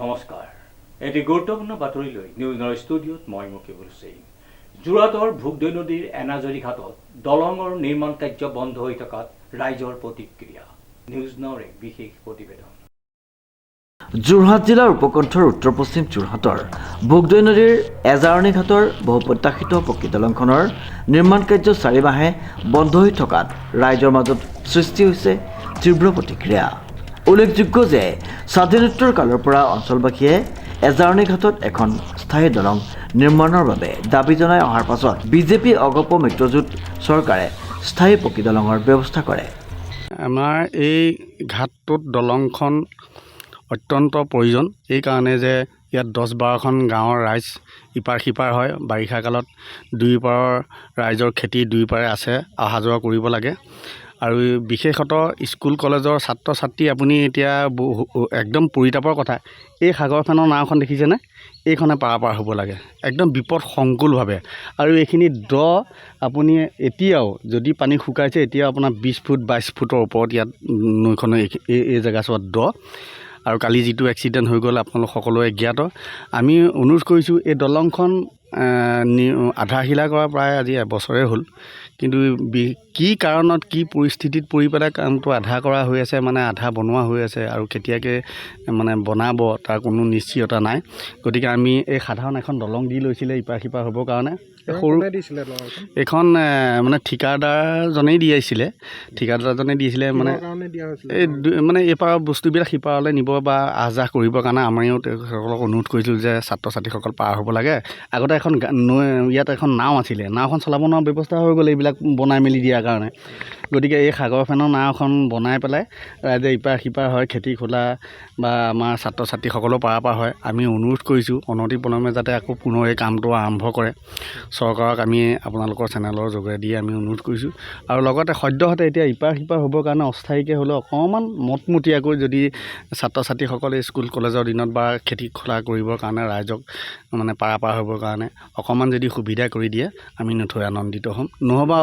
নমস্কাৰ এটি গুৰুত্বপূৰ্ণ বাতৰি লৈ নিউজৰ ষ্টুডিঅ'ত মই মুকিবুল হুছেইন। যোৰহাটৰ ভোগদৈ নদীৰ এনাজৰী ঘাটত দলঙৰ নিৰ্মাণ কাৰ্য বন্ধ হৈ থকাত ৰাইজৰ প্ৰতিক্ৰিয়া। নিউজ নাওৰ এক বিশেষ প্ৰতিবেদন। যোৰহাট জিলাৰ উপকণ্ঠৰ উত্তৰ পশ্চিম যোৰহাটৰ ভোগদৈ নদীৰ এজাৰণী ঘাটৰ বহু প্ৰত্যাশিত পকী দলংখনৰ নিৰ্মাণ কাৰ্য 4 মাহে বন্ধ হৈ থকাত ৰাইজৰ মাজত সৃষ্টি হৈছে তীব্ৰ প্ৰতিক্ৰিয়া। উল্লেখযোগ্য যে স্বাধীনোত্তৰ কালৰ পৰা অঞ্চলবাসীয়ে এজাৰণী ঘাটত এখন স্থায়ী দলং নিৰ্মাণৰ বাবে দাবী জনাই অহাৰ পাছত বিজেপি অগপ মিত্ৰজোঁট চৰকাৰে স্থায়ী পকী দলঙৰ ব্যৱস্থা কৰে। আমাৰ এই ঘাটটোত দলংখন অত্যন্ত প্ৰয়োজন, এই কাৰণে যে ইয়াত 10-12খন গাঁৱৰ ৰাইজ ইপাৰ সিপাৰ হয়। বাৰিষা কালত দুয়োপাৰৰ ৰাইজৰ খেতি দুয়োপাৰে আছে, অহা যোৱা কৰিব লাগে। আৰু বিশেষত স্কুল কলেজৰ ছাত্ৰ ছাত্ৰী আপুনি এতিয়া একদম পৰিতাপৰ কথা, এই সাগৰখনৰ নাওখন দেখিছেনে? এইখনে পাৰ হ'ব লাগে একদম বিপদ সংকুলভাৱে। আৰু এইখিনি আপুনি এতিয়াও যদি পানী শুকাইছে, এতিয়া আপোনাৰ 20 ফুট 22 ফুটৰ ওপৰত ইয়াত নৈখন এই জেগাছোৱাত আৰু কালি যিটো এক্সিডেণ্ট হৈ গ'ল আপোনালোক সকলোৱে জ্ঞাত। আমি অনুৰোধ কৰিছোঁ এই দলংখন আধাশিলা কৰা প্ৰায় আজি এবছৰে হ'ল, কিন্তু কি কাৰণত কি পৰিস্থিতিত পৰি পেলাই কামটো আধা কৰা হৈ আছে, মানে আধা বনোৱা হৈ আছে আৰু কেতিয়াকৈ মানে বনাব তাৰ কোনো নিশ্চয়তা নাই। গতিকে আমি এই সাধাৰণ এখন দলং দি লৈছিলে ইপাৰ সিপাৰ হ'বৰ কাৰণে। সৰু এইখন মানে ঠিকাদাৰজনেই দিছিলে মানে এই মানে এইপাৰৰ বস্তুবিলাক সিপাৰলৈ নিব বা আহ যাহ কৰিবৰ কাৰণে আমিও তেখেতসকলক অনুৰোধ কৰিছিলোঁ যে ছাত্ৰ ছাত্ৰীসকল পাৰ হ'ব লাগে। আগতে এখন ইয়াত এখন নাও আছিলে, নাওখন চলাব নোৱাৰা ব্যৱস্থা হৈ গ'ল এইবিলাক বনাই মেলি দিয়াৰ কাৰণে। গতিকে এই সাগৰখনৰ নাওখন বনাই পেলাই ৰাইজে ইপাৰ সিপাৰ হয়, খেতি খোলা বা আমাৰ ছাত্ৰ ছাত্ৰীসকলেও পাৰ হয়। আমি অনুৰোধ কৰিছোঁ অনতিপলমে যাতে আকৌ পুনৰ এই কামটো আৰম্ভ কৰে। চৰকাৰক আমি আপোনালোকৰ চেনেলৰ যোগেদি আমি অনুৰোধ কৰিছোঁ। আৰু লগতে সদ্যহতে এতিয়া ইপাৰ সিপাৰ হ'বৰ কাৰণে অস্থায়ীকৈ হ'লেও অকণমান মটমটীয়াকৈ যদি ছাত্ৰ ছাত্ৰীসকলে স্কুল কলেজৰ দিনত বা খেতি খোলা কৰিবৰ কাৰণে ৰাইজক মানে পাৰ হ'বৰ কাৰণে অকণমান যদি সুবিধা কৰি দিয়ে আমি নথৈ আনন্দিত হ'ম। নহ'বা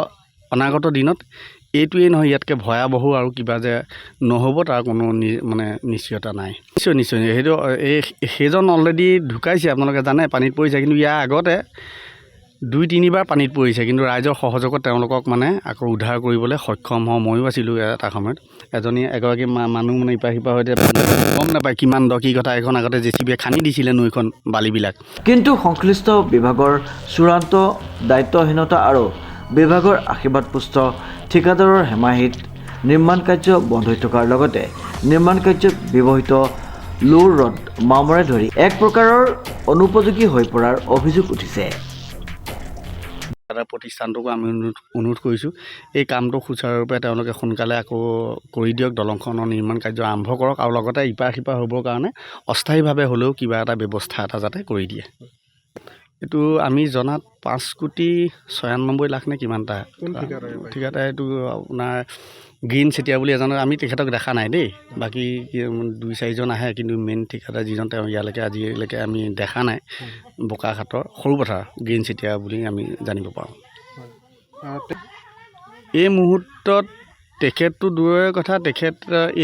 অনাগত দিনত এইটোৱেই নহয়, ইয়াতকৈ ভয়াৱহ আৰু কিবা যে নহ'ব তাৰ কোনো মানে নিশ্চয়তা নাই। নিশ্চয় সেইটো সেইজন অলৰেডি ঢুকাইছে, আপোনালোকে জানে, পানীত পৰিছে। কিন্তু ইয়াৰ আগতে 2-3 বাৰ পানীত পৰিছে, কিন্তু ৰাইজৰ সহযোগত তেওঁলোকক মানে আকৌ উদ্ধাৰ কৰিবলৈ সক্ষম হওঁ। ময়ো আছিলোঁ এটা সময়ত। এগৰাকী মানুহ মানে ইপাৰ সিপাৰ হৈ গম নাপায় কিমান কি কথা। এখন আগতে JCBয়ে খান্দি দিছিলে নৈখন বালিবিলাক। কিন্তু সংশ্লিষ্ট বিভাগৰ চূড়ান্ত দায়িত্বহীনতা আৰু বিভাগৰ আশীৰ্বাদপুষ্ট ঠিকাদাৰৰ হেমাহিত নিৰ্মাণ কাৰ্য বন্ধ হৈ থকাৰ লগতে নিৰ্মাণ কাৰ্যত ব্যৱহৃত লোৰ ৰড মামৰে ধৰি এক প্ৰকাৰৰ অনুপযোগী হৈ পৰাৰ অভিযোগ উঠিছে। প্ৰতিষ্ঠানটোকো আমি অনুৰোধ কৰিছোঁ এই কামটো সুচাৰুৰূপে তেওঁলোকে সোনকালে আকৌ কৰি দিয়ক, দলংখনৰ নিৰ্মাণ কাৰ্য আৰম্ভ কৰক আৰু লগতে ইপাৰ সিপাৰ হ'বৰ কাৰণে অস্থায়ীভাৱে হ'লেও কিবা এটা ব্যৱস্থা এটা যাতে কৰি দিয়ে। এইটো আমি জনাত 5,96,00,000 নে কিমানটা ঠিকাদাৰ। এইটো আপোনাৰ গ্ৰীণ চেতিয়া বুলি এজনৰ, আমি তেখেতক দেখা নাই দেই, বাকী 2-4জন আহে, কিন্তু মেইন ঠিকাদাৰ যিজন তেওঁ ইয়ালৈকে আজিলৈকে আমি দেখা নাই। বোকাখাটৰ সৰুপথাৰ গ্ৰীণ চেতিয়া বুলি আমি জানিব পাৰোঁ। এই মুহূৰ্তত তেখেতটো দূৰৰে কথা, তেখেত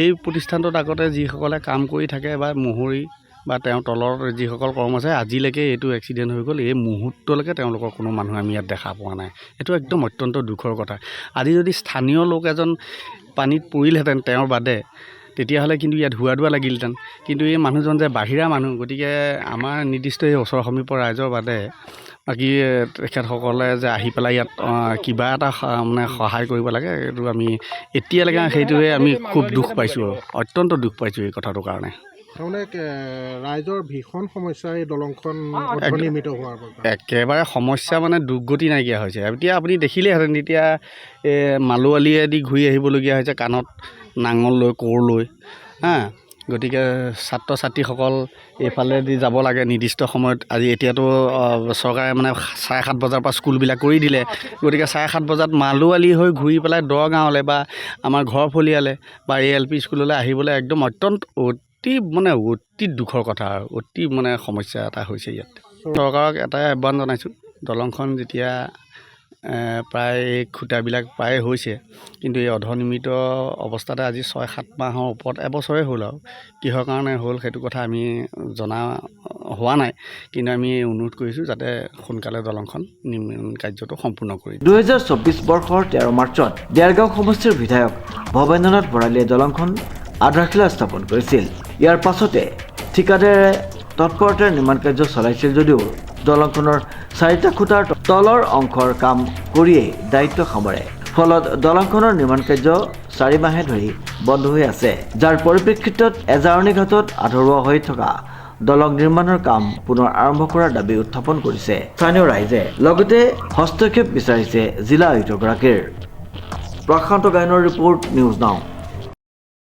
এই প্ৰতিষ্ঠানটোত আগতে যিসকলে কাম কৰি থাকে বা মহৰী বা তেওঁৰ তলৰ যিসকল কৰ্মচাৰী, আজিলৈকে এইটো এক্সিডেণ্ট হৈ গ'ল, এই মুহূৰ্তলৈকে তেওঁলোকৰ কোনো মানুহ আমি ইয়াত দেখা পোৱা নাই। এইটো একদম অত্যন্ত দুখৰ কথা। আজি যদি স্থানীয় লোক এজন পানীত পৰিলহেঁতেন তেওঁৰ বাদে, তেতিয়াহ'লে কিন্তু ইয়াত হুৱা লাগিলহেঁতেন। কিন্তু এই মানুহজন যে বাহিৰা মানুহ, গতিকে আমাৰ নিৰ্দিষ্ট এই ওচৰ সমীপৰ ৰাইজৰ বাদে বাকী তেখেতসকলে যে আহি পেলাই ইয়াত কিবা এটা মানে সহায় কৰিব লাগে, এইটো আমি এতিয়ালৈকে সেইটোৱে আমি খুব দুখ পাইছোঁ, অত্যন্ত দুখ পাইছোঁ এই কথাটোৰ কাৰণে। ৰাইজৰ ভীষণ সমস্যা এই দলংখন নিৰ্মিত হোৱাৰ বাবে একেবাৰে সমস্যা মানে দুৰ্গতি নাইকিয়া হৈছে। এতিয়া আপুনি দেখিলেহেঁতেন, এতিয়া মালোৱালিয়েদি ঘূৰি আহিবলগীয়া হৈছে, কাণত নাঙল লৈ কোৰ লৈ গতিকে ছাত্ৰ ছাত্ৰীসকল এইফালেদি যাব লাগে নিৰ্দিষ্ট সময়ত। আজি এতিয়াতো চৰকাৰে মানে 7:30 বজাৰ পৰা স্কুলবিলাক কৰি দিলে, গতিকে 7:30 বজাত মালোৱালি হৈ ঘূৰি পেলাই গাঁৱলৈ বা আমাৰ ঘৰ ফলিয়ালে বা LP স্কুললৈ আহিবলৈ একদম অতি দুখৰ কথা আৰু অতি মানে সমস্যা এটা হৈছে ইয়াত। চৰকাৰক এটাই আহ্বান জনাইছোঁ, দলংখন যেতিয়া প্ৰায় এই খুঁটাবিলাক প্ৰায় হৈছে, কিন্তু এই অৰ্ধনিৰ্মিত অৱস্থাতে আজি 6-7 মাহৰ ওপৰত এবছৰে হ'ল আৰু কিহৰ কাৰণে হ'ল সেইটো কথা আমি জনা হোৱা নাই, কিন্তু আমি অনুৰোধ কৰিছোঁ যাতে সোনকালে দলংখন নিৰ্মাণ কাৰ্যটো সম্পূৰ্ণ কৰি 2024 বৰ্ষৰ 13 মাৰ্চত দেৰগাঁও সমষ্টিৰ বিধায়ক ভৱেন্দ্ৰনাথ ভৰালীয়ে দলংখন আধাৰশিলা স্থাপন কৰিছিল। ইয়াৰ পাছতে ঠিকাদাৰে তৎপৰতাৰে নিৰ্মাণ কাৰ্য চলাইছিল যদিও দলংখনৰ 4টা খুঁটাৰ তলৰ অংশৰ কাম কৰিয়েই দায়িত্ব সামৰে। ফলত দলংখনৰ নিৰ্মাণ কাৰ্য 4 মাহে ধৰি বন্ধ হৈ আছে, যাৰ পৰিপ্ৰেক্ষিতত এজাৰণি ঘাটত আধৰুৱা হৈ থকা দলং নিৰ্মাণৰ কাম পুনৰ আৰম্ভ কৰাৰ দাবী উত্থাপন কৰিছে স্থানীয় ৰাইজে। লগতে হস্তক্ষেপ বিচাৰিছে জিলা আয়ুক্তগৰাকীৰ। প্ৰশান্ত গায়নৰ ৰিপৰ্ট, নিউজ নাও।